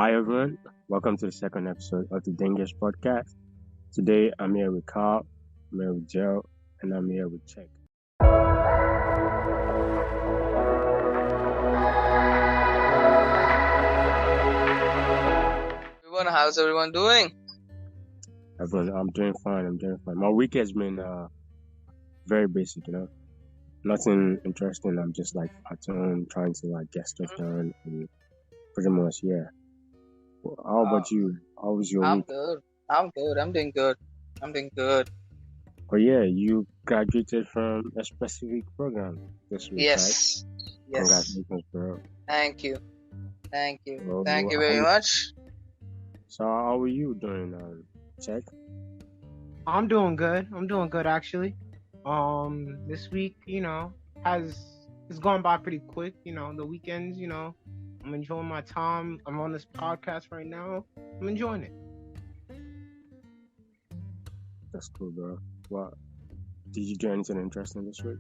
Hi everyone, welcome to the second episode of the Dingish podcast. Today I'm here with Carl, I'm here with Joe, and I'm here with Check. Everyone, how's everyone doing? Everyone, I'm doing fine. My week has been very basic, nothing interesting. I'm just like at home trying to like get stuff done and pretty much, yeah. How Uh, about you? How was your I'm week? good. I'm good. I'm doing good. I'm doing good. Oh yeah, you graduated from a specific program this week, right? Yes. Yes. Congratulations, bro. Thank you. Thank you. So, Thank you very how, much. how are you doing, Check? I'm doing good. I'm doing good actually. This week, has gone by pretty quick. The weekends, I'm enjoying my time. I'm on this podcast right now. I'm enjoying it. That's cool, bro. What did you do anything interesting this week?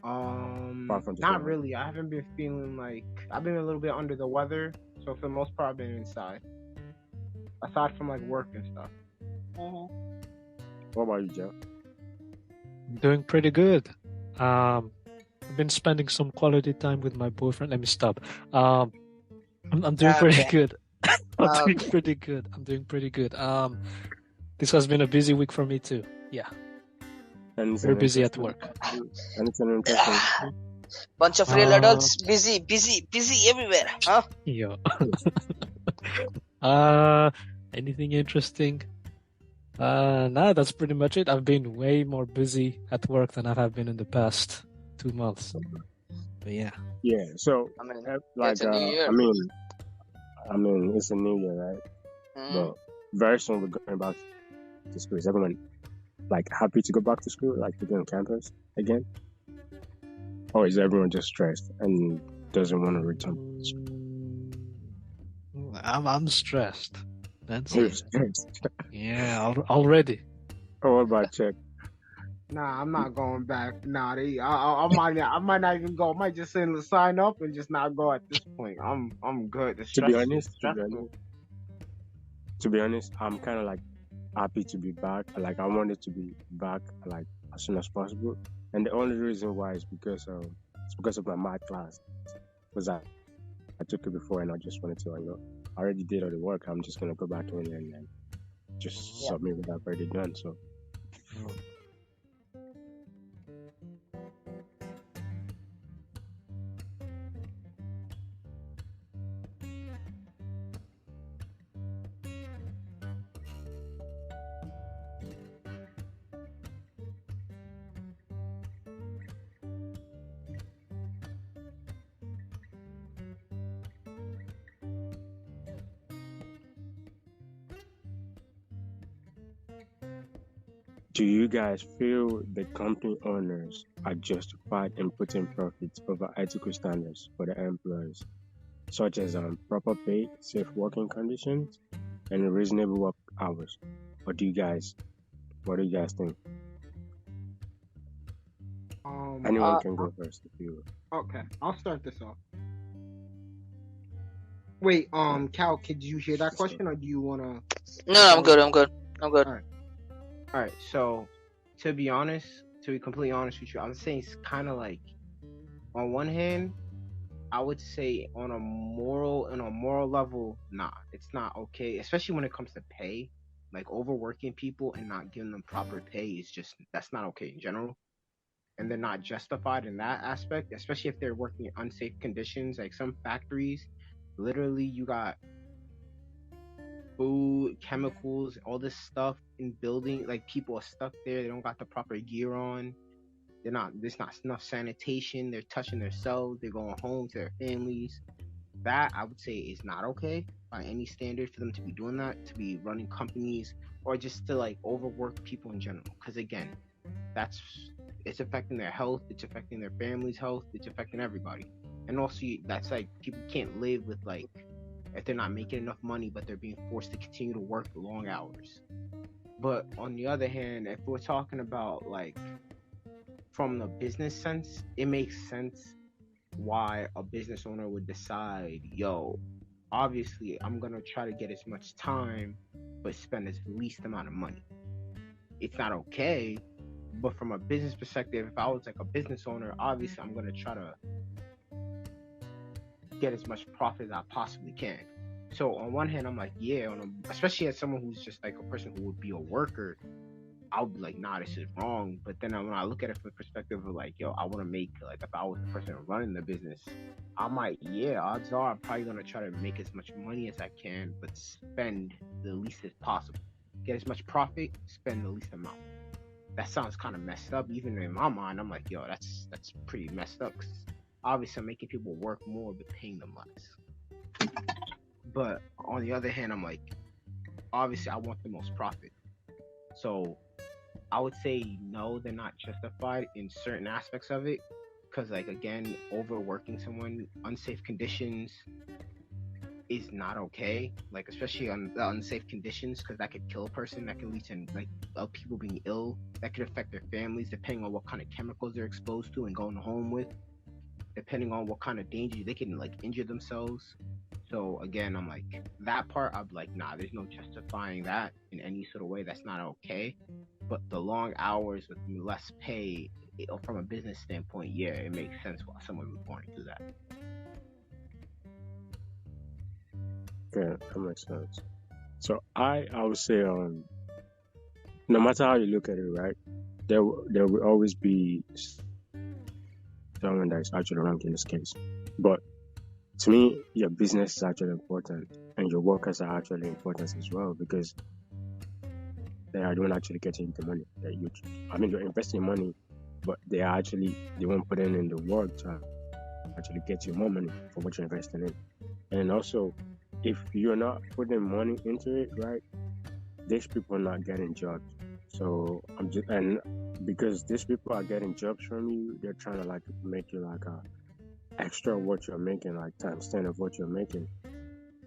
Apart from just Not work? really. I haven't been feeling like I've been a little bit under the weather, so for the most part, I've been inside. Aside from like work and stuff. What about you, Joe? Doing pretty good. I've been spending some quality time with my boyfriend. Let me stop. I'm doing pretty Okay. good. I'm doing Okay. pretty good. I'm doing pretty good. This has been a busy week for me too. Yeah, Anything very busy at interesting? work. Anything interesting? Bunch of real Uh, adults, busy, busy, busy everywhere, huh? yeah. uh, Anything interesting? Nah, that's pretty much it. I've been way more busy at work than I have been in the past 2 months. But yeah. Yeah. So, I mean, like, it's a new year. I mean, it's a new year, right? Mhm. But very soon we're going back to school. Is everyone like happy to go back to school, like to be on campus again, or is everyone just stressed and doesn't want to return? I'm stressed. That's You're it. stressed. Yeah, already. Oh, what about Check? Nah, I'm not going back. Nah, I might not even go. I might just sign up and just not go at this point. I'm good. The To be stress is honest, stressful. I'm kind of like happy to be back. Like I wanted to be back like as soon as possible, and the only reason why is because it's because of my math class. Because I took it before, and I just wanted to, I already did all the work. I'm just gonna go back in and then just Yeah. submit what I've already done. So do you guys feel the company owners are justified in putting profits over ethical standards for the employees, such as proper pay, safe working conditions, and reasonable work hours? Or what do you guys think? Anyone Uh, can go first if you. Okay, I'll start this off. Wait, Cal, could you hear that question, or do you wanna? no, I'm good. I'm good. I'm good. All right. So, to be completely honest with you, I'm saying it's kind of like, on one hand, I would say on a moral level, nah, it's not okay. Especially when it comes to pay, like overworking people and not giving them proper pay is just that's not okay in general. And they're not justified in that aspect, especially if they're working in unsafe conditions. Like some factories, literally, you got food, chemicals, all this stuff in building. Like people are stuck there. They don't got the proper gear on. There's not enough sanitation. They're touching themselves. They're going home to their families. That I would say is not okay by any standard for them to be doing that, to be running companies or just to like overwork people in general. Because again, that's it's affecting their health. It's affecting their family's health. It's affecting everybody. And also, that's like people can't live with like if they're not making enough money, but they're being forced to continue to work long hours. But on the other hand, if we're talking about like from the business sense, it makes sense why a business owner would decide, yo, obviously I'm gonna try to get as much time, but spend as least amount of money. It's not okay, but from a business perspective, if I was like a business owner, obviously I'm gonna try to get as much profit as I possibly can. So on one hand, I'm like, yeah, especially as someone who's just like a person who would be a worker, I'll be like, nah, this is wrong. But then when I look at it from the perspective of like, yo, I want to make, like, if I was the person running the business, I might, yeah, odds are I'm probably gonna try to make as much money as I can, but spend the least as possible. Get as much profit, spend the least amount. That sounds kind of messed up. Even in my mind, I'm like, yo, that's pretty messed up. 'Cause obviously, I'm making people work more, but paying them less. But on the other hand, I'm like, obviously, I want the most profit. So I would say no, they're not justified in certain aspects of it. Because, like, again, overworking someone, unsafe conditions is not okay. Like, especially on the unsafe conditions, because that could kill a person, that can lead to, like, people being ill, that could affect their families, depending on what kind of chemicals they're exposed to and going home with, depending on what kind of danger they can, like, injure themselves. So again, I'm like, that part, I'm like, nah, there's no justifying that in any sort of way. That's not okay. But the long hours with less pay, from a business standpoint, yeah, it makes sense why someone would want to do that. Yeah, that makes sense. So I would say, no matter how you look at it, right, there will always be someone that is actually wrong in this case. But to me, your business is actually important, and your workers are actually important as well, because they are the one actually getting the money. You're investing money, but they are actually the one putting in the work to actually get you more money for what you're investing in. And also, if you're not putting money into it, right, these people are not getting jobs. So and because these people are getting jobs from you, they're trying to like make you like a extra what you're making, like times 10 of what you're making.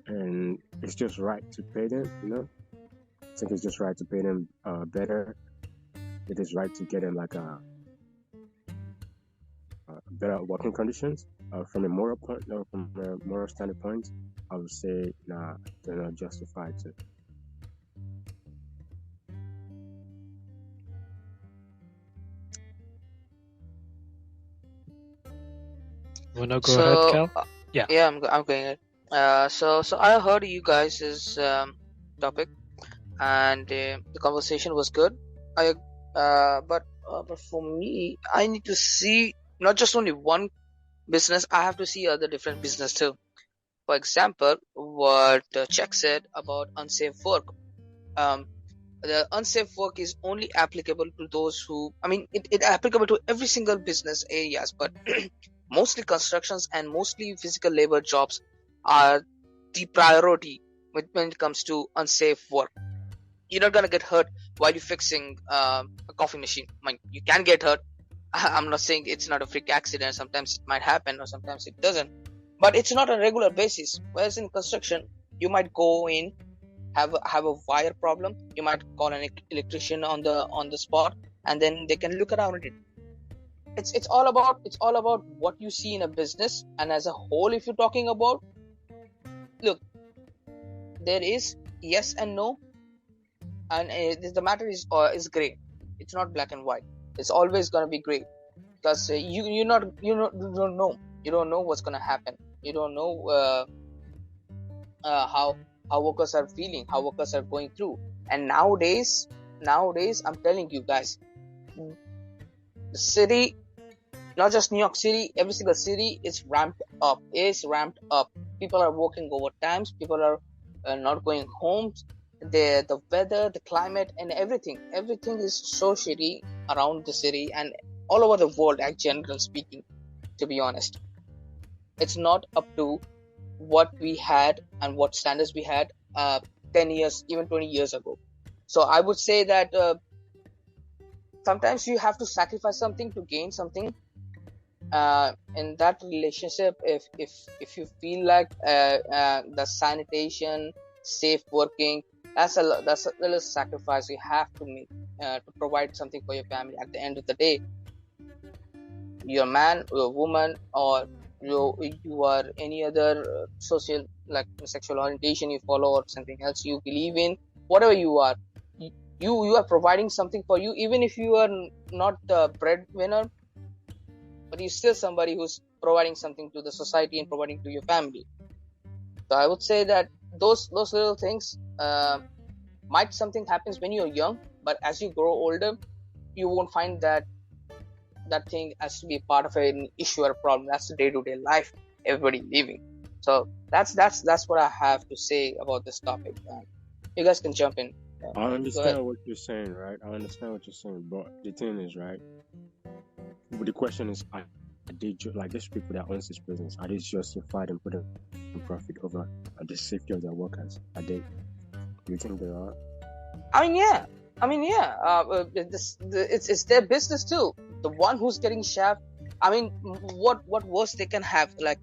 And it's just right to pay them, I think it's just right to pay them better. It is right to get them like a better working conditions. From a moral point, from a moral standpoint, I would say, nah, they're not justified to. Wanna go ahead, So Cal? Yeah. yeah, I'm going it. So I heard you guys' topic, and the conversation was good. But for me, I need to see not just only one business. I have to see other different business too. For example, what Czech said about unsafe work. The unsafe work is only applicable to those who, I mean, it applicable to every single business areas, but mostly constructions and mostly physical labor jobs are the priority when it comes to unsafe work. You're not gonna get hurt while you're fixing a coffee machine. I mean, you can get hurt. I'm not saying it's not a freak accident. Sometimes it might happen, or sometimes it doesn't. But it's not on a regular basis. Whereas in construction, you might go in, have a wire problem. You might call an electrician on the spot, and then they can look around it. It's all about what you see in a business, and as a whole, if you're talking about, look, there is yes and no, and the matter is gray. It's not black and white. It's always gonna be gray, because you don't know what's gonna happen. You don't know how workers are feeling, how workers are going through. And nowadays I'm telling you guys, the city, not just New York City, every single city is ramped up. People are working overtimes. People are not going home. The weather, the climate, and everything is so shitty around the city and all over the world, generally speaking. To be honest, it's not up to what we had and what standards we had 10 years, even 20 years ago. So I would say that sometimes you have to sacrifice something to gain something in that relationship. If you feel like the sanitation, safe working, that's a little sacrifice you have to make to provide something for your family. At the end of the day, you're a man or a woman, or you are any other social, like sexual orientation you follow or something else you believe in, whatever you are, you are providing something for you, even if you are not the breadwinner, but you're still somebody who's providing something to the society and providing to your family. So I would say that those little things, might something happens when you're young, but as you grow older, you won't find that thing has to be part of an issue or a problem. That's the day-to-day life everybody living. So that's what I have to say about this topic. You guys can jump in. I Go ahead. understand what you're saying, right? I understand what you're saying, but the thing is, right? But the question is, are they like these people that owns this business? Are they justified in putting profit over the safety of their workers? Are they? Do you think they are? I mean, yeah. It's their business too. The one who's getting shaft. I mean, what worse they can have? Like,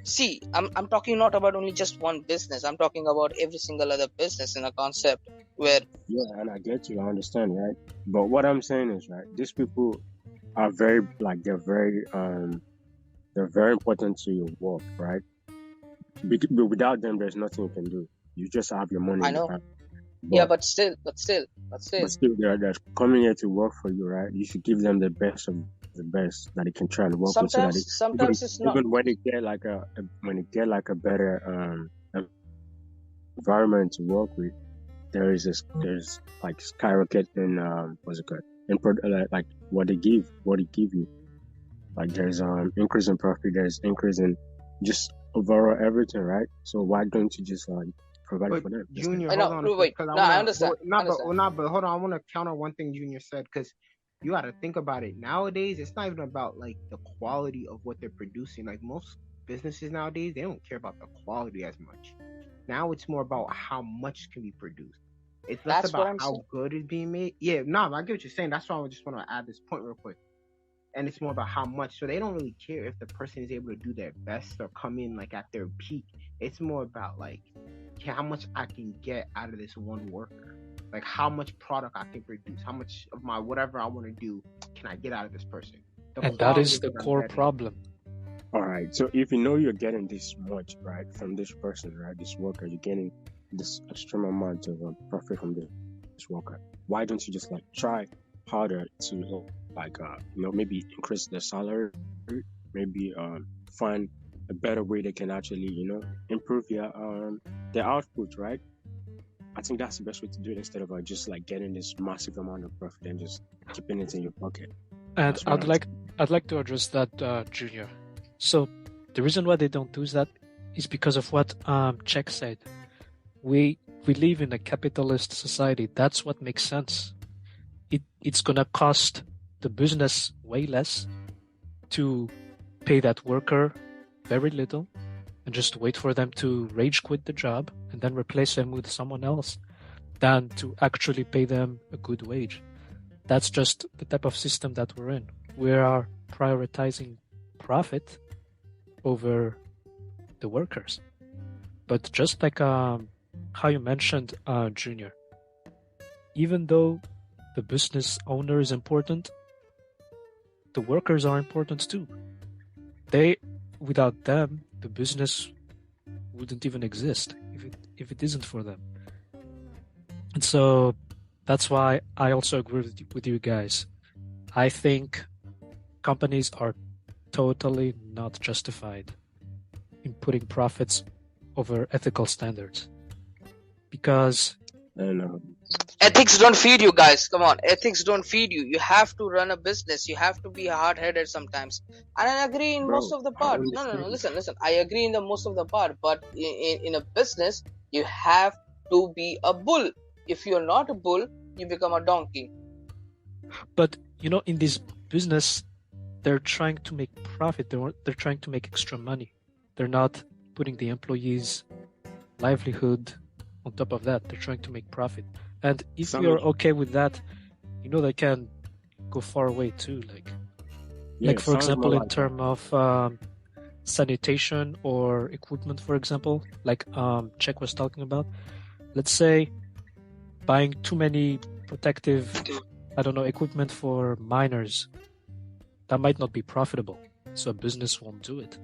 see, I'm talking not about only just one business. I'm talking about every single other business in a concept where. Yeah, and I get you. I understand, right? But what I'm saying is, right, these people are very like they're very important to your work, right? But without them, there's nothing you can do. You just have your money I in the know. bank. Yeah, but still. But still, they're coming here to work for you, right? You should give them the best of the best that they can try and work with, so that Sometimes it's not. even when they get like a better environment to work with, there's like skyrocketing what's it called? Like what they give you. Like there's increase in profit, there's increase in just overall everything, right? So why don't you just provide for them? Junior, I know. Wait. No, I understand. But hold on. I want to counter one thing Junior said, because you got to think about it. Nowadays, it's not even about like the quality of what they're producing. Like most businesses nowadays, they don't care about the quality as much. Now it's more about how much can be produced. It's less about how good it's being made. Yeah, I get what you're saying. That's why I just want to add this point real quick. And it's more about how much. So they don't really care if the person is able to do their best or come in like at their peak. It's more about like how much I can get out of this one worker. Like how much product I can produce. How much of my whatever I want to do can I get out of this person? And that is the core problem. All right. So if you know you're getting this much, right, from this person, right, this worker, you're getting this extreme amount of profit from this worker, why don't you just like try harder to maybe increase their salary, maybe find a better way they can actually improve their output, right? I think that's the best way to do it, instead of just like getting this massive amount of profit and just keeping it in your pocket. And I'd like to address that, Junior. So the reason why they don't do that is because of what Czech said. We live in a capitalist society. That's what makes sense. It's gonna cost the business way less to pay that worker very little and just wait for them to rage quit the job and then replace them with someone else than to actually pay them a good wage. That's just the type of system that we're in. We are prioritizing profit over the workers. But just like how you mentioned, Junior, even though the business owner is important, the workers are important too. Without them, the business wouldn't even exist if it isn't for them. And so that's why I also agree with you guys. I think companies are totally not justified in putting profits over ethical standards, because ethics don't feed you, guys. Come on, ethics don't feed you. You have to run a business. You have to be hard-headed sometimes. And I agree in most of the part. No. Listen. I agree in the most of the part. But in a business, you have to be a bull. If you're not a bull, you become a donkey. But in this business, they're trying to make profit. They're trying to make extra money. They're not putting the employees' livelihood on top of that. They're trying to make profit. And if you're okay with that, they can go far away too. Like for example, in terms of sanitation or equipment, for example, like Czech was talking about. Let's say buying too many protective, equipment for miners, that might not be profitable. so a business won't do it.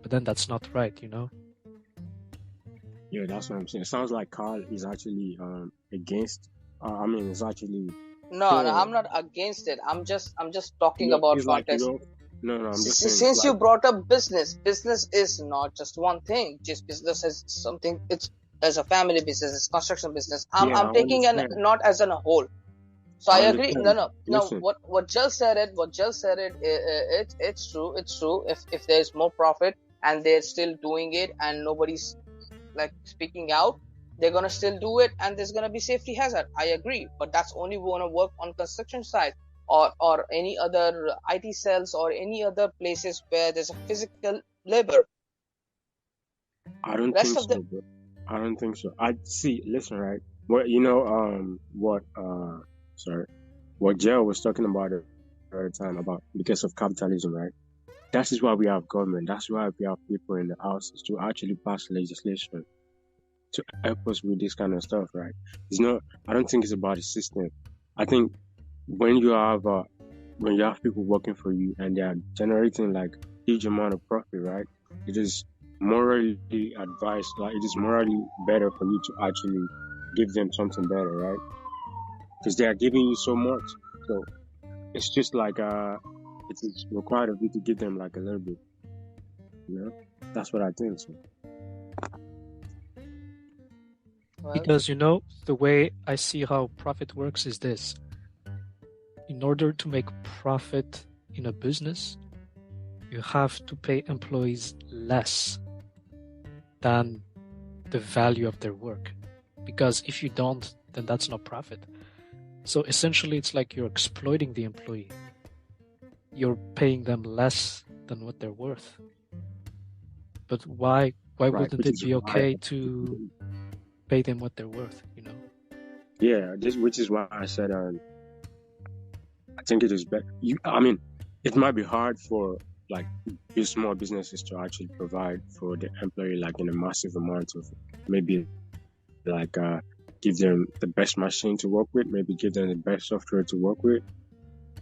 But then that's not right, you know? Yeah, that's what I'm saying. It sounds like Carl is actually against. It's actually No, no, for. I'm not against it. I'm just talking about It's like context. No, I'm just saying. It's Since you like brought up business is not just one thing. Just business is something. It's as a family business, it's construction business. yeah, I'm I taking an understand. not as a whole. So I I agree. No, understand. no, no. Listen, What Jill said it. What Jill said it. It's true. It's true. If there's more profit and they're still doing it and nobody's like speaking out, they're gonna still do it, and there's gonna be safety hazard. I agree, but that's only gonna work on construction side or any other IT cells or any other places where there's a physical labor. I don't Rest think of the so, bro. I don't think so. I see. Listen, right? What you know? What? Sorry. What Joe was talking about at the time about because of capitalism, right? That is why we have government. That's why we have people in the houses to actually pass legislation to help us with this kind of stuff, right? It's not. I don't think it's about the system. I think when you have people working for you and they are generating like huge amount of profit, right? It is morally advised, like it is morally better for you to actually give them something better, right? Because they are giving you so much. So it's just like it is required of you to give them like a little bit, you know? That's what I think. So well, Because, you know, the way I see how profit works is this. In order to make profit in a business, you have to pay employees less than the value of their work. Because if you don't, then that's not profit. So essentially, it's like you're exploiting the employee. You're paying them less than what they're worth. But why right, wouldn't which it is be why okay to pay them what they're worth, you know? yeah, this which is why I said I think it is better. It might be hard for like these small businesses to actually provide for the employee like in a massive amount of maybe like give them the best machine to work with, maybe give them the best software to work with.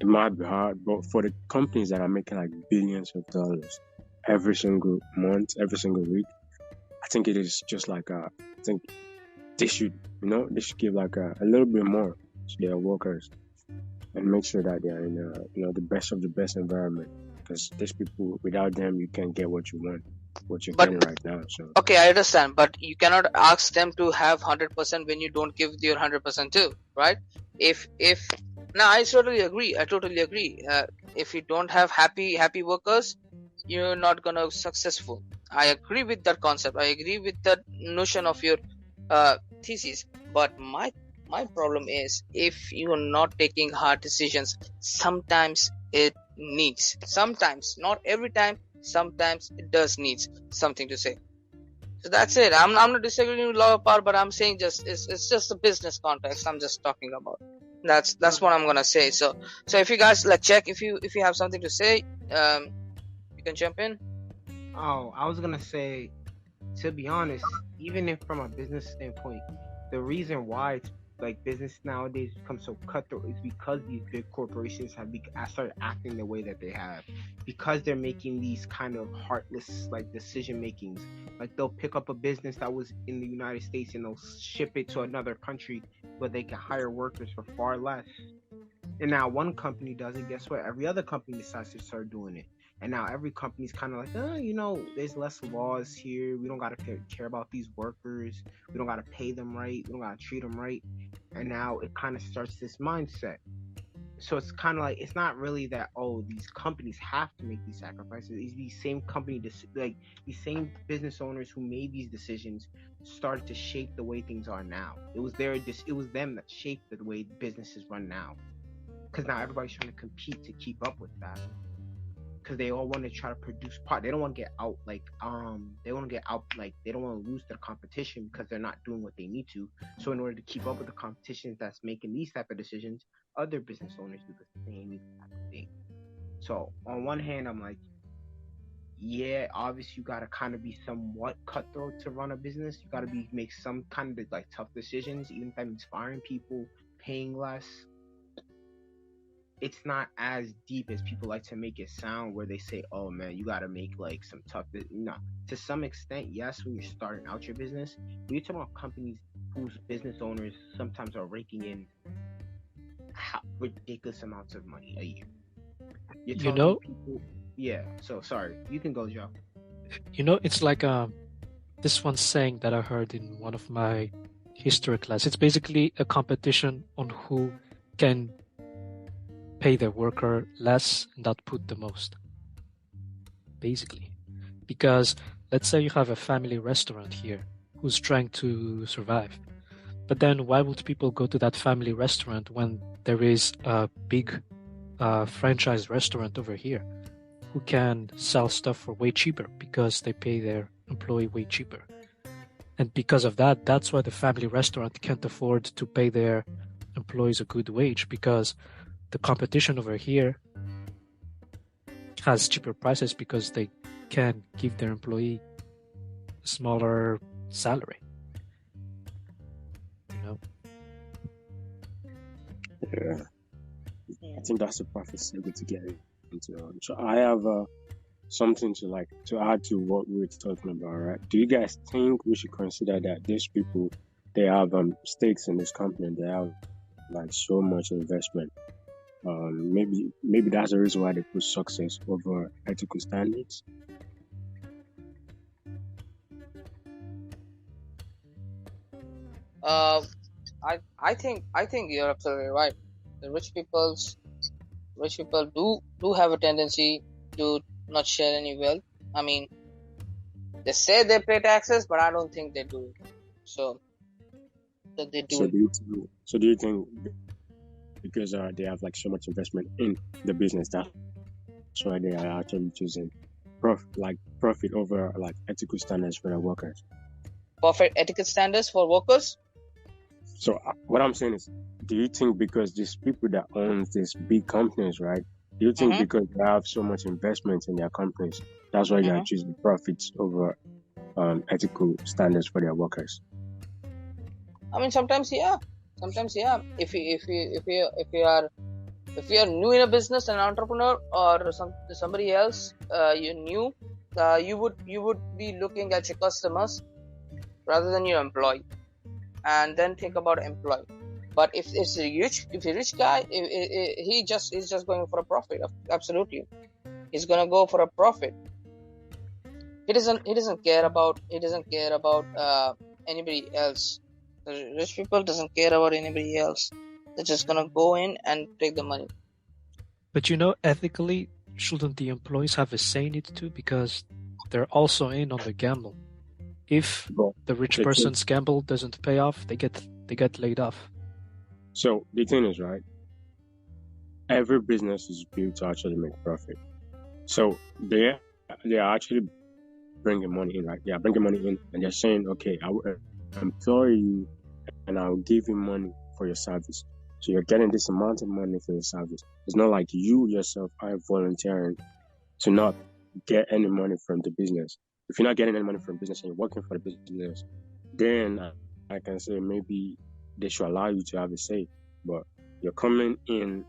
It might be hard, but for the companies that are making like billions of dollars every single month, every single week, I think it is just like I think they should they should give like a little bit more to their workers and make sure that they are in the best of the best environment. Because these people, without them, you can't get what you want, what you're but getting right now. So okay, I understand, but you cannot ask them to have 100% when you don't give your 100% too, right? If no, I totally agree. I totally agree. If you don't have happy workers, you're not gonna successful. I agree with that concept. I agree with that notion of your thesis. But my problem is if you're not taking hard decisions, sometimes it needs. Sometimes, not every time. Sometimes it does needs something to say. So that's it. I'm not disagreeing with lower power, but I'm saying just it's just a business context. I'm just talking about. That's what I'm gonna say. So if you guys like check if you have something to say, you can jump in. Oh, I was gonna say, to be honest, even if from a business standpoint, the reason why it's like business nowadays become so cutthroat is because these big corporations started acting the way that they have, because they're making these kind of heartless like decision makings. Like they'll pick up a business that was in the United States and they'll ship it to another country where they can hire workers for far less. And now one company does it. Guess what? Every other company decides to start doing it. And now every company's kind of like, there's less laws here. We don't got to care about these workers. We don't got to pay them right. We don't got to treat them right. And now it kind of starts this mindset. So it's kind of like, it's not really that, these companies have to make these sacrifices. It's these same these same business owners who made these decisions started to shape the way things are now. It was them that shaped the way businesses run now. Because now everybody's trying to compete to keep up with that. Because they all want to try to produce part. They don't want to get out they want to get out they don't want to lose their competition because they're not doing what they need to. So in order to keep up with the competition that's making these type of decisions, other business owners do the same type of thing. So on one hand, I'm like, yeah, obviously you gotta kind of be somewhat cutthroat to run a business. You gotta make some kind of like tough decisions, even if that means firing people, paying less. it's not as deep as people like to make it sound, where they say, oh man, you got to make like some tough no, to some extent, yes, when you're starting out your business. We're talking about companies whose business owners sometimes are raking in ridiculous amounts of money a year. You're You talking know, people, yeah. So sorry, you can go, Joe. it's like this one saying that I heard in one of my history class. It's basically a competition on who can pay their worker less and output the most, basically. Because let's say you have a family restaurant here who's trying to survive. But then why would people go to that family restaurant when there is a big franchise restaurant over here who can sell stuff for way cheaper because they pay their employee way cheaper? And because of that, that's why the family restaurant can't afford to pay their employees a good wage, because the competition over here has cheaper prices because they can give their employee a smaller salary. You know? Yeah, I think that's a perfect segue to get into. So I have something to add to what we were talking about, right? Do you guys think we should consider that these people, they have stakes in this company, they have like so much investment? Maybe that's the reason why they put success over ethical standards. I think you're absolutely right. The rich people do have a tendency to not share any wealth. I mean, they say they pay taxes, but I don't think they do it. So they do So it. do you think because they have like so much investment in the business, that's why they are actually choosing profit over like ethical standards for their workers? Perfect etiquette standards for workers. So what I'm saying is, do you think because these people that own these big companies, right? Do you think because they have so much investment in their companies, that's why they are choosing profits over ethical standards for their workers? I mean, sometimes yeah. If you are new in a business, an entrepreneur or somebody else, you're new, you would be looking at your customers rather than your employee, and then think about employee. But if it's a rich guy, he's just going for a profit. Absolutely, he's gonna go for a profit. He doesn't care about anybody else. The rich people doesn't care about anybody else. They're just gonna go in and take the money. But ethically, shouldn't the employees have a say in it too? Because they're also in on the gamble. If the rich person's gamble doesn't pay off, they get laid off. So the thing is, right, every business is built to actually make profit. So they are actually bringing money in, right? They are bringing money in, and they're saying, okay, I will employ you, and I will give you money for your service. So you're getting this amount of money for your service. It's not like you yourself are volunteering to not get any money from the business. If you're not getting any money from business and you're working for the business, then I can say maybe they should allow you to have a say. But you're coming in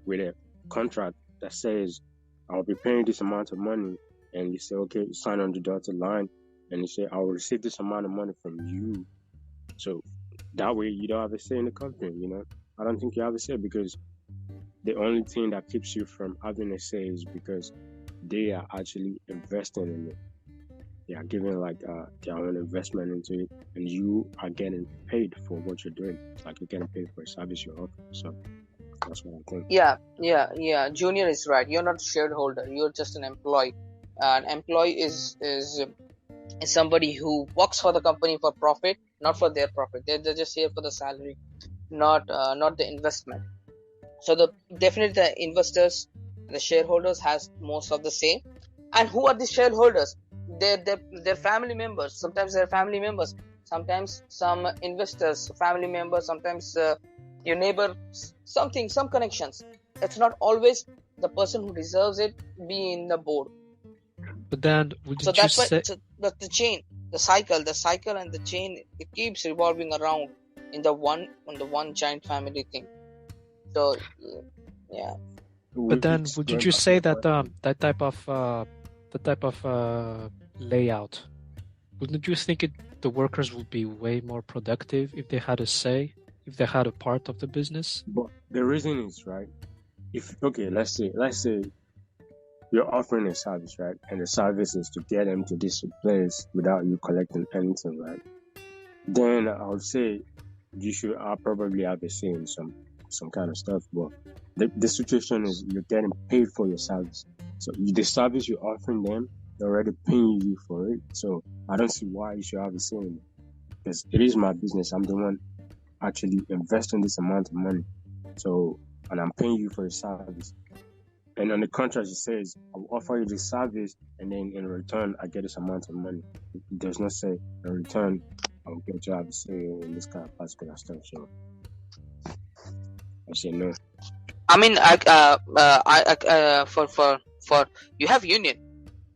with a contract that says, I'll be paying this amount of money, and you say, okay, you sign on the dotted line, and you say, I will receive this amount of money from you. So that way you don't have a say in the company, I don't think you have a say, because the only thing that keeps you from having a say is because they are actually investing in it. They are giving like their own investment into it, and you are getting paid for what you're doing. It's like you're getting paid for a service you're offering. So that's what I think. Yeah. Junior is right. You're not a shareholder. You're just an employee. An employee is somebody who works for the company for profit, not for their profit. They're just here for the salary, not the investment. So definitely the investors, the shareholders has most of the say. And who are the shareholders? They're family members. Sometimes they're family members. Sometimes some investors, family members. Sometimes your neighbor. Some connections. It's not always the person who deserves it be in the board. But then, so that's why the chain, the cycle and the chain, it keeps revolving around in the one giant family thing. So Yeah. But then, It's would you going just back to say the that question. that type of layout, wouldn't you think the workers would be way more productive if they had a say, if they had a part of the business? But the reason is right. If okay, let's say you're offering a service, right? And the service is to get them to this place without you collecting anything, right? Then I would say you should probably have a say in some kind of stuff. But the situation is you're getting paid for your service. So the service you're offering them, they're already paying you for it. So I don't see why you should have a say in it. Because it is my business. I'm the one actually investing this amount of money. So, and I'm paying you for your service. And on the contract, it says, I'll offer you this service, and then in return, I get this amount of money. It does not say, in return, I'll get you have a say in this kind of particular stuff. So, I say no. I mean, for you have union,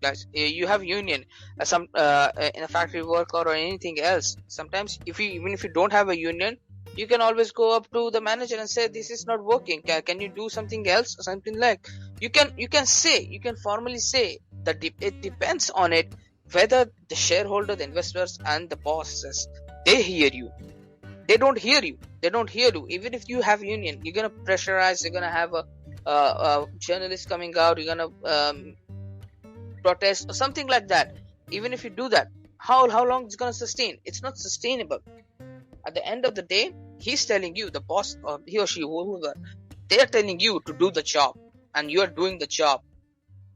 guys. You have union. Some in a factory work or anything else. Sometimes, even if you don't have a union, you can always go up to the manager and say, "This is not working. Can you do something else?" Or something like. You can formally say that it depends on it whether the shareholder, the investors, and the bosses they hear you. They don't hear you. Even if you have union, you're gonna pressurize. You're gonna have a journalist coming out. You're gonna protest or something like that. Even if you do that, how long it's gonna sustain? It's not sustainable. At the end of the day, he's telling you, the boss, or he or she, whoever, they are telling you to do the job, and you are doing the job.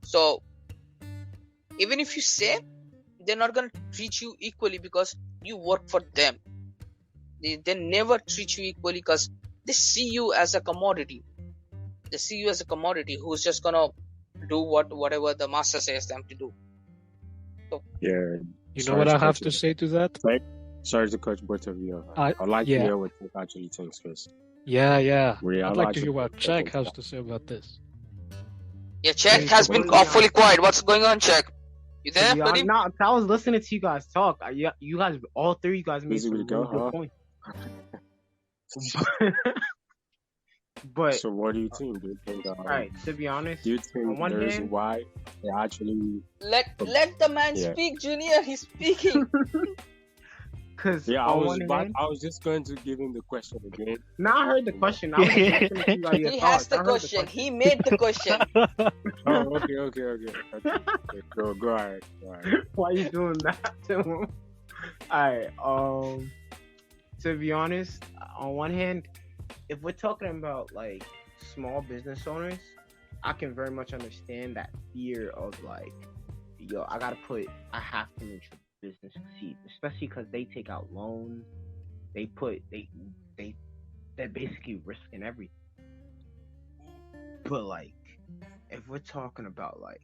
So even if you say, they're not gonna treat you equally because you work for them. They never treat you equally because they see you as a commodity. They see you as a commodity who's just gonna do whatever the master says them to do. So, Yeah. You know what I have to say to that? Sorry to cut both of you. I'd like to hear what you actually think first. Yeah. I'd I'd like to hear what Jack has to say about this. Yeah, Czech has been awfully quiet. What's going on, Czech? You there, buddy? No, I was listening to you guys talk. You guys, all three, you guys made some really good points. But so, what do you think? Do you think? Right. To be honest, do you think one there's hand, why they actually let the man speak, Junior? He's speaking. Because I was just going to give him the question again. No, I heard the question. I was listening to he has the question. He made the question. Oh, okay. Go ahead. Why are you doing that to him? Alright. To be honest, on one hand, if we're talking about like small business owners, I can very much understand that fear of like, I have to make sure business succeed, especially because they take out loans. They're basically risking everything. But like, if we're talking about like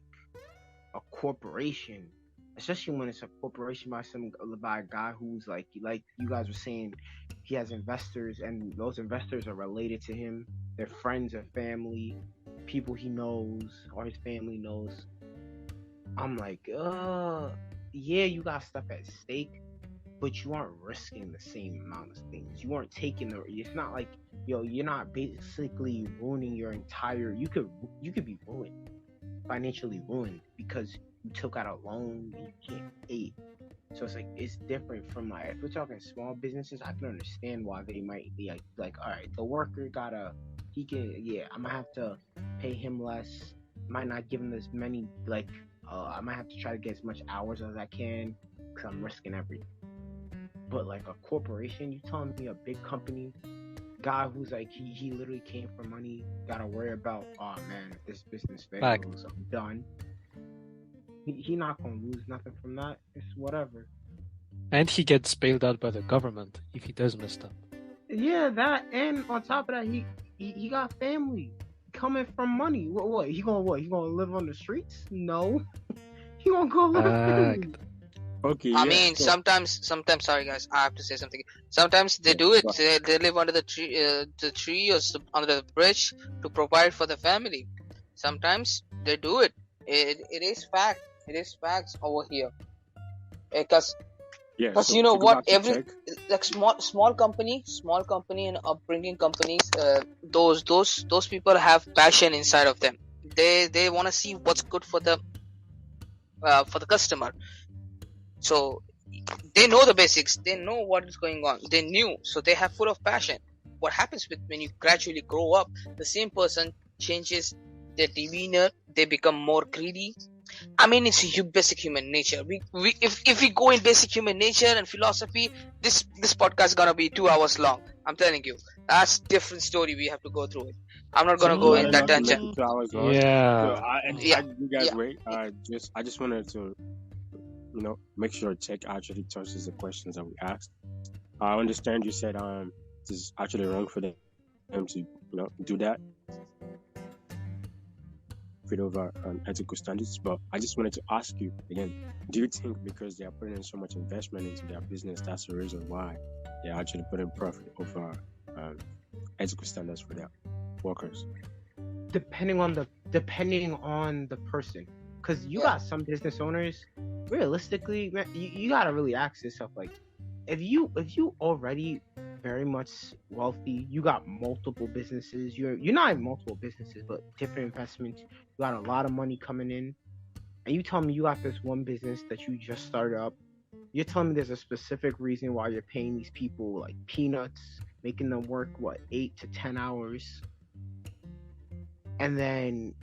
a corporation, especially when it's a corporation by a guy who's like you guys were saying, he has investors, and those investors are related to him. They're friends or family, people he knows or his family knows. I'm like, yeah, you got stuff at stake, but you aren't risking the same amount of things. You aren't taking it's not like, you're not basically ruining your entire, you could be ruined, financially ruined, because you took out a loan and you can't pay. So it's like, it's different from like, if we're talking small businesses, I can understand why they might be like, all right, the worker I'm gonna have to pay him less, might not give him as many, like, I might have to try to get as much hours as I can because I'm risking everything. But like a corporation, you telling me a big company guy who's like, he literally came for money, gotta worry about, oh man, if this business fails, I'm done. He not gonna lose nothing from that. It's whatever. And he gets bailed out by the government if he does mess up. Yeah, that, and on top of that, he got family coming from money. What? He gonna live on the streets? No. He gonna go live with family. Okay. I mean, sometimes. Sorry, guys, I have to say something. Sometimes they do it. They live under the tree or under the bridge to provide for the family. Sometimes they do it. It is fact. It is facts over here. Because Yeah. Because So you know to go what, back to tech, like small company and upbringing companies, those people have passion inside of them. They want to see what's good for the customer. So they know the basics, they know what is going on, they knew, so they have full of passion. What happens with when you gradually grow up, the same person changes their demeanor, they become more greedy. I mean, it's basic human nature. If we go in basic human nature and philosophy, this podcast is gonna be 2 hours long. I'm telling you, that's different story. We have to go through it. I'm not gonna so go not in that enough to make tangent. it 2 hours long. So Yeah. Yeah, inside you guys yeah. wait. I just wanted to make sure tech actually touches the questions that we asked. I understand you said it is actually wrong for them to do that fit over ethical standards. But I just wanted to ask you again: do you think because they are putting in so much investment into their business, that's the reason why they're actually putting profit over ethical standards for their workers? Depending on the person, because you Yeah. got some business owners. Realistically, man, you gotta really ask yourself, like, if you already very much wealthy, you got multiple businesses. You're not in multiple businesses, but different investments. You got a lot of money coming in, and you tell me you got this one business that you just started up. You're telling me there's a specific reason why you're paying these people like peanuts, making them work 8 to 10 hours, and then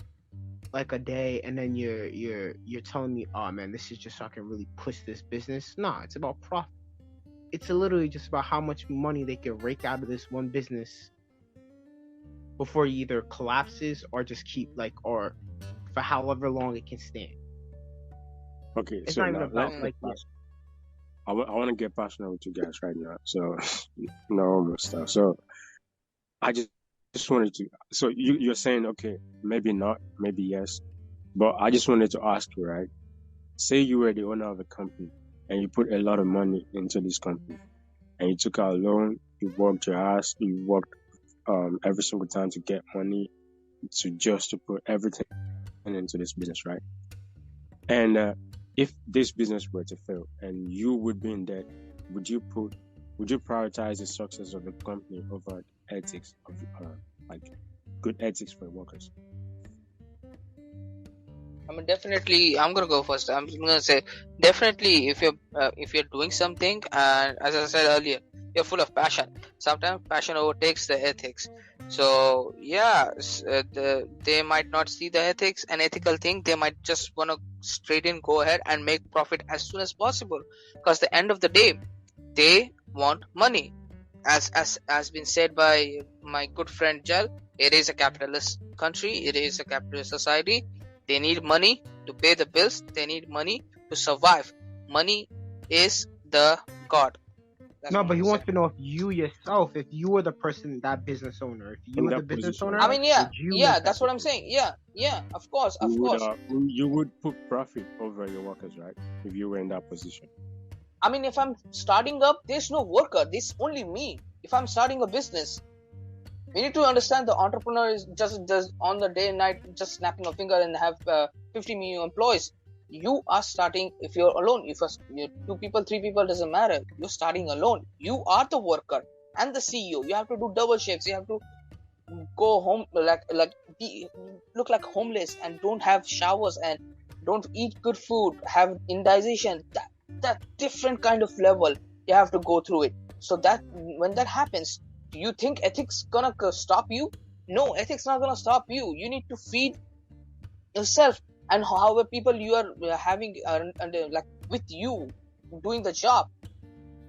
like a day, and then you're telling me, oh man, this is just so I can really push this business. Nah, it's about profit. It's literally just about how much money they can rake out of this one business before it either collapses or just or for however long it can stand. Okay, It's so not even now about let's like I want to get passionate with you guys right now. So, no almost stuff. So, I just wanted to. So, you're saying, okay, maybe not, maybe yes. But I just wanted to ask you, right? Say you were the owner of a company and you put a lot of money into this company and you took out a loan, you worked your ass, you worked every single time to get money to put everything into this business, right? And if this business were to fail and you would be in debt, would you prioritize the success of the company over ethics of like good ethics for workers? I mean, definitely, I'm gonna go first. I'm gonna say definitely if you're doing something, and as I said earlier, you're full of passion. Sometimes passion overtakes the ethics. So yeah, they might not see the ethics and ethical thing. They might just wanna straight in go ahead and make profit as soon as possible. Because the end of the day, they want money. As been said by my good friend Jal, it is a capitalist country. It is a capitalist society. They need money to pay the bills. They need money to survive. Money is the god. That's no, what I'm but he gonna say. wants to know if you yourself, if you were the person, that business owner, if you In were the that business position, I owner, right? mean, would you yeah, make that that's what I'm decision? saying. Yeah, of course, You of would course. put profit over your workers, right? If you were in that position. I mean, if I'm starting up, there's no worker. There's only me. If I'm starting a business, we need to understand the entrepreneur is just on the day and night just snapping a finger and have 50 million employees. You are starting if you're alone. If you're 2 people, 3 people, doesn't matter. You're starting alone. You are the worker and the CEO. You have to do double shifts. You have to go home look like homeless and don't have showers and don't eat good food. Have indigestion. That different kind of level you have to go through it. So that when that happens, do you think ethics gonna stop you? No, ethics not gonna stop you. You need to feed yourself, and however people you are having like with you doing the job,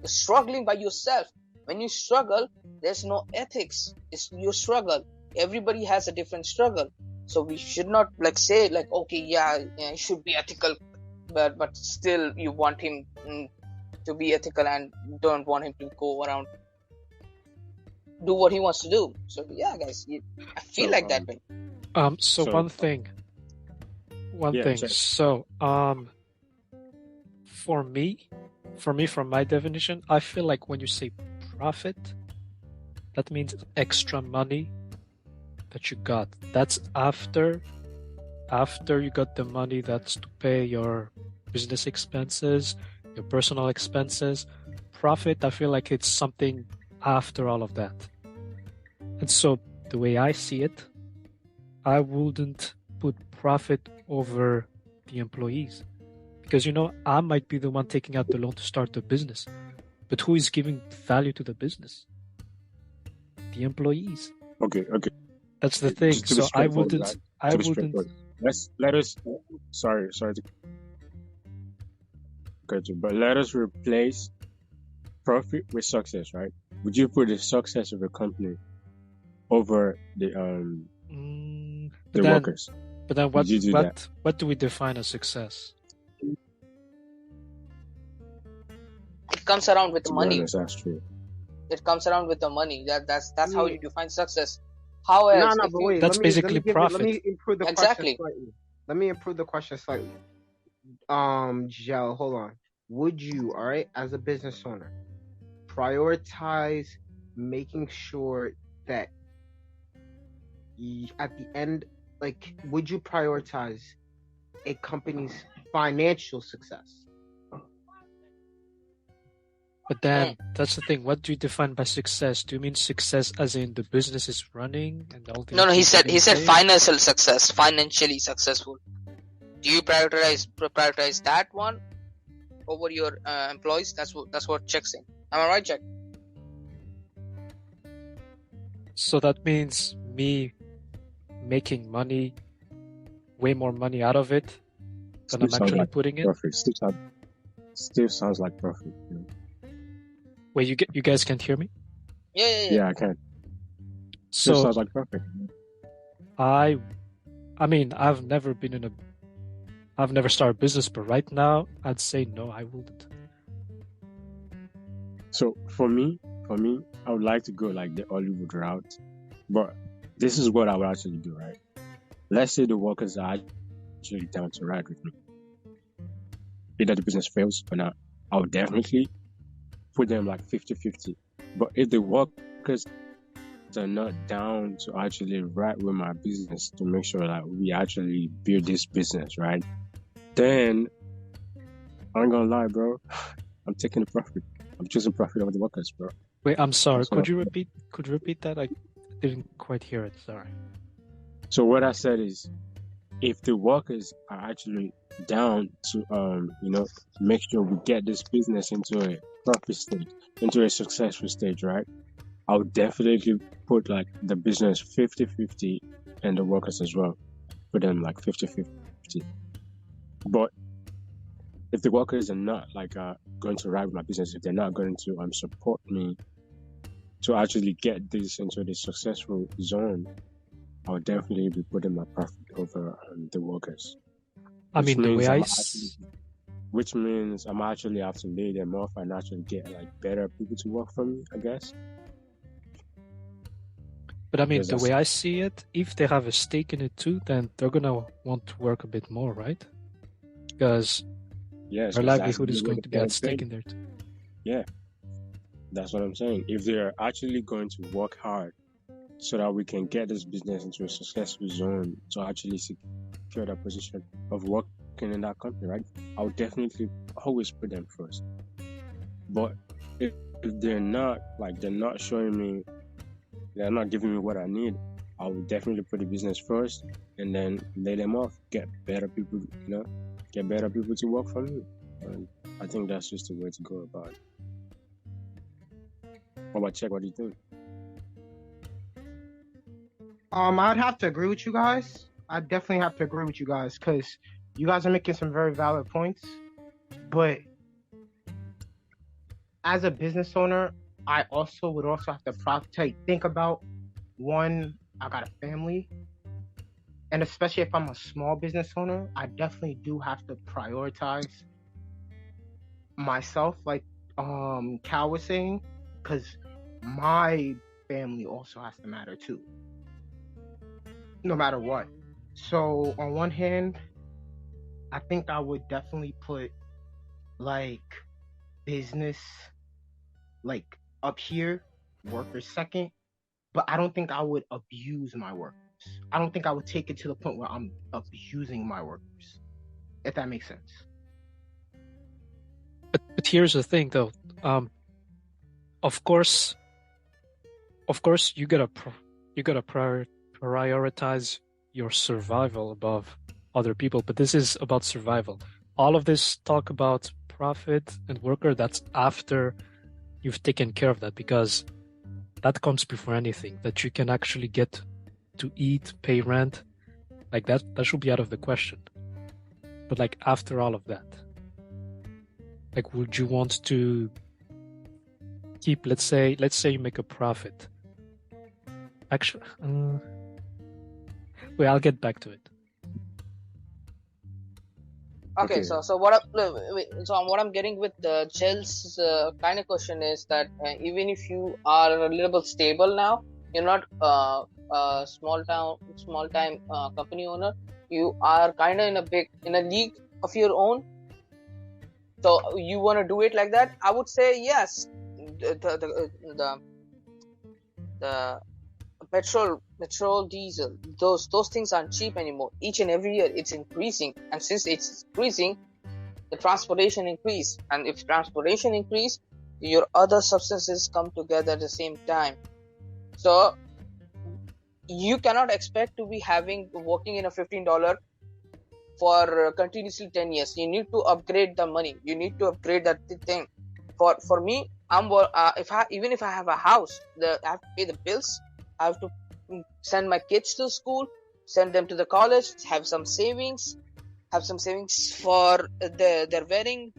struggling by yourself. When you struggle, there's no ethics. It's your struggle. Everybody has a different struggle. So we should not say okay, yeah, it should be ethical, but still you want him to be ethical and don't want him to go around do what he wants to do. So yeah, guys, I feel So like that way. So so one yeah, thing. check. So, for me, from my definition, I feel like when you say profit, that means extra money that you got. That's after you got the money that's to pay your business expenses, your personal expenses. Profit, I feel like it's something after all of that. And so the way I see it, I wouldn't put profit over the employees. Because, I might be the one taking out the loan to start the business. But who is giving value to the business? The employees. Okay. That's the thing. Just to be So I straightforward, wouldn't, right? I To be wouldn't, straightforward. Let us. Sorry to cut you, but let us replace profit with success, right? Would you put the success of a company over the but the then, workers? but then Would you do that? what do we define as success? It comes around with the To be money. honest, that's true. It comes around with the money. That's how Yeah. you define success. How No, else? no, If but you wait. That's Let me basically give it. Let me profit. improve the question exactly, slightly. Let me improve the question slightly. Gel, hold on. Would you, all right, as a business owner, prioritize making sure that at the end, like, would you prioritize a company's financial success? But then that's the thing. What do you define by success? Do you mean success as in the business is running and all the no. He employees are said getting paid? financial success, financially successful. Do you prioritize that one over your employees? That's what Check's saying. Am I right, Check? So that means me making money, way more money out of it than Still I'm sounds actually like putting in. profit. Still sounds like profit. Wait, you guys can't hear me? Yeah. I can. Still So sounds like profit. I mean, I've never started a business, but right now I'd say no, I wouldn't. So for me, I would like to go like the Hollywood route, but this is what I would actually do, right? Let's say the workers are actually down to ride with me. Either the business fails or not, I would definitely put them like 50-50. But if the workers are not down to actually ride with my business to make sure that we actually build this business, right? Then I ain't gonna lie, bro. I'm taking the profit. I'm choosing profit over the workers, bro. Wait, I'm sorry. That's what Could you repeat that? I didn't quite hear it. Sorry. So what I said is, if the workers are actually down to make sure we get this business into a profit stage, into a successful stage, right? I would definitely put like the business 50-50 and the workers as well. Put them like 50-50. But if the workers are not like going to ride with my business, if they're not going to support me to actually get this into the successful zone, I would definitely be putting my profit over the workers. I mean, the way Which means I'm actually have to lay them off and actually get like better people to work for me, I guess. But I mean, Because the way I see it, if they have a stake in it too, then they're gonna want to work a bit more, right? Because their livelihood is going to be at stake in there too. Yeah, that's what I'm saying. If they're actually going to work hard so that we can get this business into a successful zone to actually secure that position of working in that company, right? I would definitely always put them first. But if they're not showing me, they're not giving me what I need, I would definitely put the business first and then lay them off, get better people to work for me. And I think that's just the way to go about it. How about Check? What do you think? I'd have to agree with you guys. I definitely have to agree with you guys because you guys are making some very valid points. But as a business owner, I would also have to think about one, I got a family. And especially if I'm a small business owner, I definitely do have to prioritize myself, like Cal was saying, because my family also has to matter too, no matter what. So on one hand, I think I would definitely put like business like up here, workers second, but I don't think I would abuse my workers. I don't think I would take it to the point where I'm abusing my workers, if that makes sense. But here's the thing, though. Of course, you gotta prioritize your survival above other people. But this is about survival. All of this talk about profit and worker, that's after you've taken care of that, because that comes before anything. That you can actually get to eat, pay rent, like that should be out of the question. But like after all of that, like would you want to keep, let's say you make a profit. Actually, wait, I'll get back to it. Okay, so what I'm getting with Chell's kind of question is that even if you are a little bit stable now, you're not a small time company owner. You are kind of in a league of your own. So you want to do it like that? I would say yes. The petrol, diesel, those things aren't cheap anymore. Each and every year it's increasing, and since it's increasing, the transportation increase, and if transportation increase, your other substances come together at the same time. So you cannot expect to be working in a $15 for continuously 10 years. You need to upgrade the money. You need to upgrade that thing. For me, even if I have a house, I have to pay the bills. I have to send my kids to school, send them to the college, have some savings for their wedding,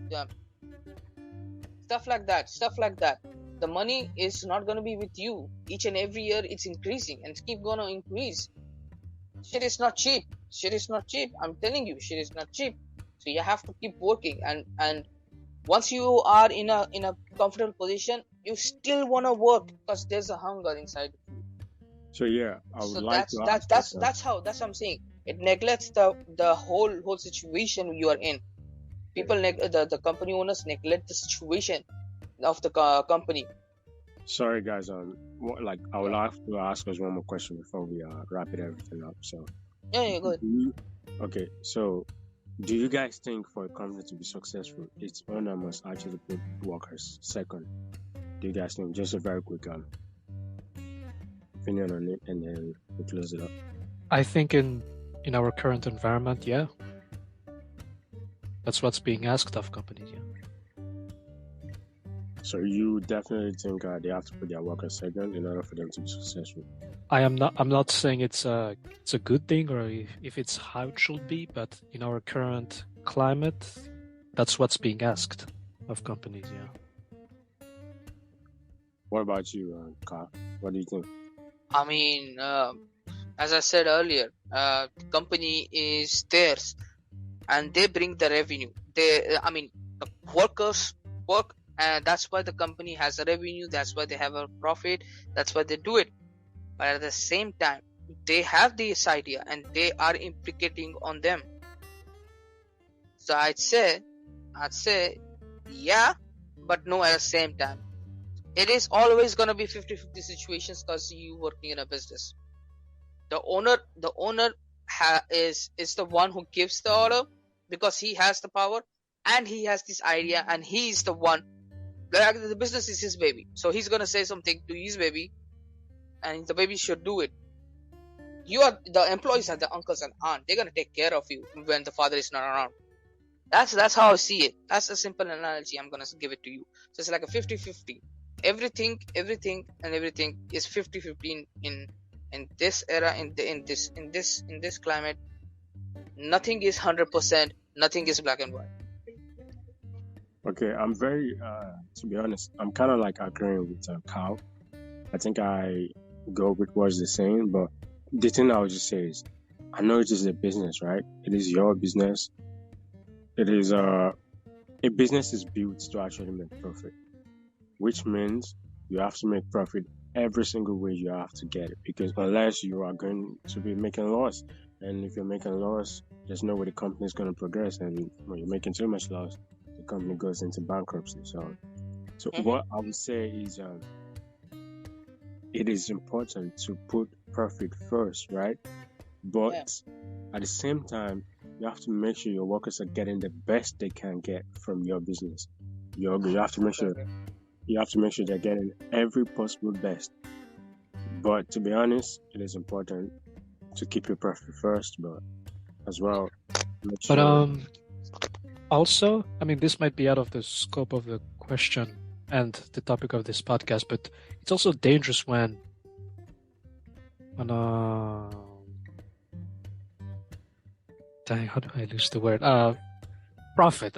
stuff like that. The money is not going to be with you. Each and every year it's increasing and keep going to increase. Shit is not cheap. I'm telling you, shit is not cheap. So you have to keep working, and once you are in a comfortable position, you still want to work because there's a hunger inside of you. So yeah, I would like to ask that's how I'm saying. It neglects the whole situation you are in. People the company owners neglect the situation of the company. Sorry guys, I would like to ask us one more question before we wrap everything up. So yeah, go ahead. Okay, so do you guys think for a company to be successful, its owner must actually put workers second? Do you guys think? Just a very quick opinion on it, and then we'll close it up. I think in our current environment, yeah, that's what's being asked of companies. Yeah. So you definitely think they have to put their workers second in order for them to be successful? I'm not saying it's a good thing or if it's how it should be, but in our current climate, that's what's being asked of companies. Yeah. What about you, Carl? What do you think? I mean, as I said earlier, the company is theirs, and they bring the revenue. The workers work, and that's why the company has a revenue. That's why they have a profit. That's why they do it. But at the same time, they have this idea, and they are implicating on them. So I'd say, yeah, but no at the same time. It is always going to be 50-50 situations because you working in a business. The owner is the one who gives the order because he has the power and he has this idea, and he is the one. The business is his baby, so he's going to say something to his baby, and the baby should do it. The employees are the uncles and aunt. They're going to take care of you when the father is not around. That's how I see it. That's a simple analogy. I'm going to give it to you. So it's like a 50-50. Everything is 50-50 in this era, in this climate. Nothing is 100%. Nothing is black and white. Okay, I'm very to be honest, I'm kind of like agreeing with Carl. I think I go with what's the saying, but the thing I would just say is, I know it is a business, right? It is your business. It is a business is built to actually make profit, which means you have to make profit every single way you have to get it, because unless you are going to be making loss, and if you're making loss, there's no way the company is going to progress, and when you're making too much loss, the company goes into bankruptcy. So what I would say is it is important to put profit first, right? But at the same time, you have to make sure your workers are getting the best they can get from your business. you have to make sure they're getting every possible best. But to be honest, it is important to keep your profit first, but as well, make But sure. also, I mean, this might be out of the scope of the question and the topic of this podcast, but it's also dangerous when dang, how do I lose the word? Profit.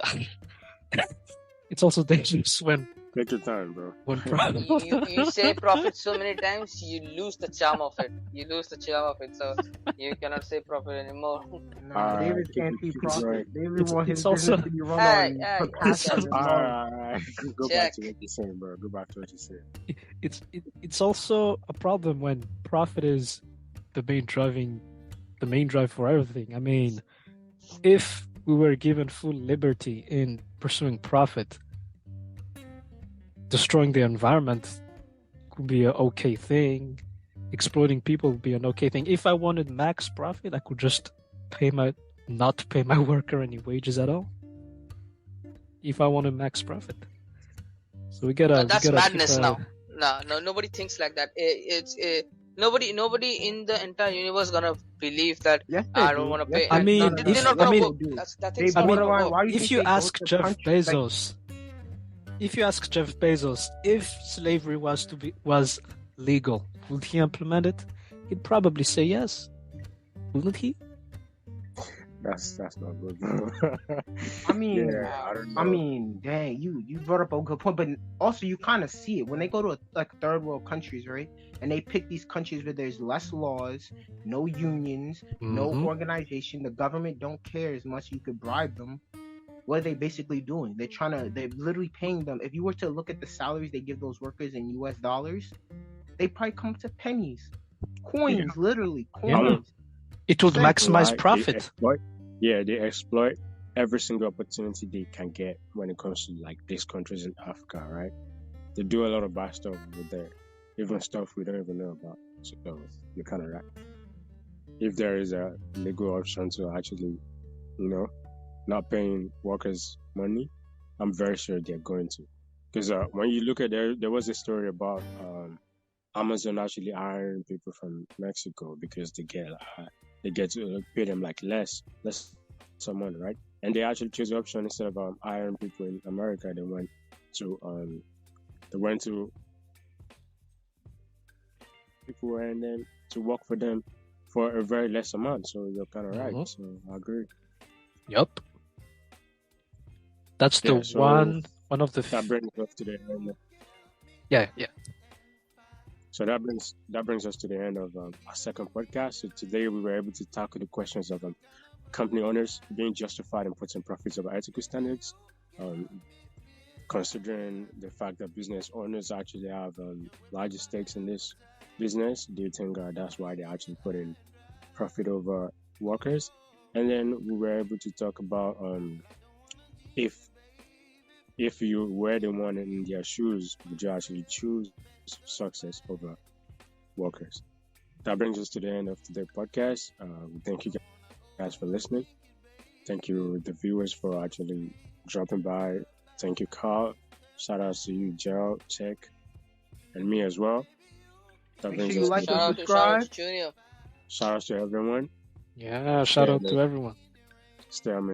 It's also dangerous when Take your time, bro. profit. You say profit so many times, you lose the charm of it. So you cannot say profit anymore. Nah, David's keep going. anti-profit. David wants his it's also- business to be run Hey, on hey, compassion check. and love. Alright, go back Check. to what you're saying, bro. Go back to what you're saying. It's also a problem when profit is the main drive for everything. I mean, if we were given full liberty in pursuing profit, destroying the environment could be an okay thing. Exploiting people would be an okay thing. If I wanted max profit, I could just not pay my worker any wages at all. If I wanted max profit, so we gotta. That's madness keep, now. No, nobody thinks like that. Nobody in the entire universe gonna believe that Yes, they I don't do. want to Yes, pay. I mean, no, they're not gonna I mean, work. That thing's They not gonna borderline. work. Why do you if think you they go ask to Jeff countries like- Bezos, if slavery was legal, would he implement it? He'd probably say yes, wouldn't he? That's not good, bro. I mean, yeah, I don't know. I mean, dang, you brought up a good point, but also you kind of see it when they go to like third world countries, right? And they pick these countries where there's less laws, no unions, no Mhm. organization. The government don't care as much. You could bribe them. What are they basically doing? They're literally paying them. If you were to look at the salaries they give those workers in U.S. dollars, they probably come to pennies, coins, literally Yeah. coins. It would Same. maximize They profit. exploit every single opportunity they can get when it comes to like these countries in Africa, right? They do a lot of bad stuff over there, even stuff we don't even know about. So you're kind of right. If there is a legal option to actually, not paying workers money, I'm very sure they're going to. Because when you look at there was a story about Amazon actually hiring people from Mexico because they get to pay them like less some money, right? And they actually chose the option instead of hiring people in America. They went to people and then to work for them for a very less amount. So you're kind of right. Mhm. So I agree. Yup. That's Yeah, the so one of the. That brings us to the end. Yeah. So that brings us to the end of our second podcast. So today we were able to tackle the questions of company owners being justified in putting profits over ethical standards, considering the fact that business owners actually have larger stakes in this business. Do you think that's why they actually put in profit over workers? And then we were able to talk about if you were the one in their shoes, would you actually choose success over workers? That brings us to the end of today's podcast. We thank you guys for listening. Thank you, the viewers, for actually dropping by. Thank you, Carl. Shout out to you, Gerald, Check, and me as well. That Make brings sure us you like to and Shout out subscribe. to Junior. shout out to everyone. Yeah. Shout out to everyone. Stay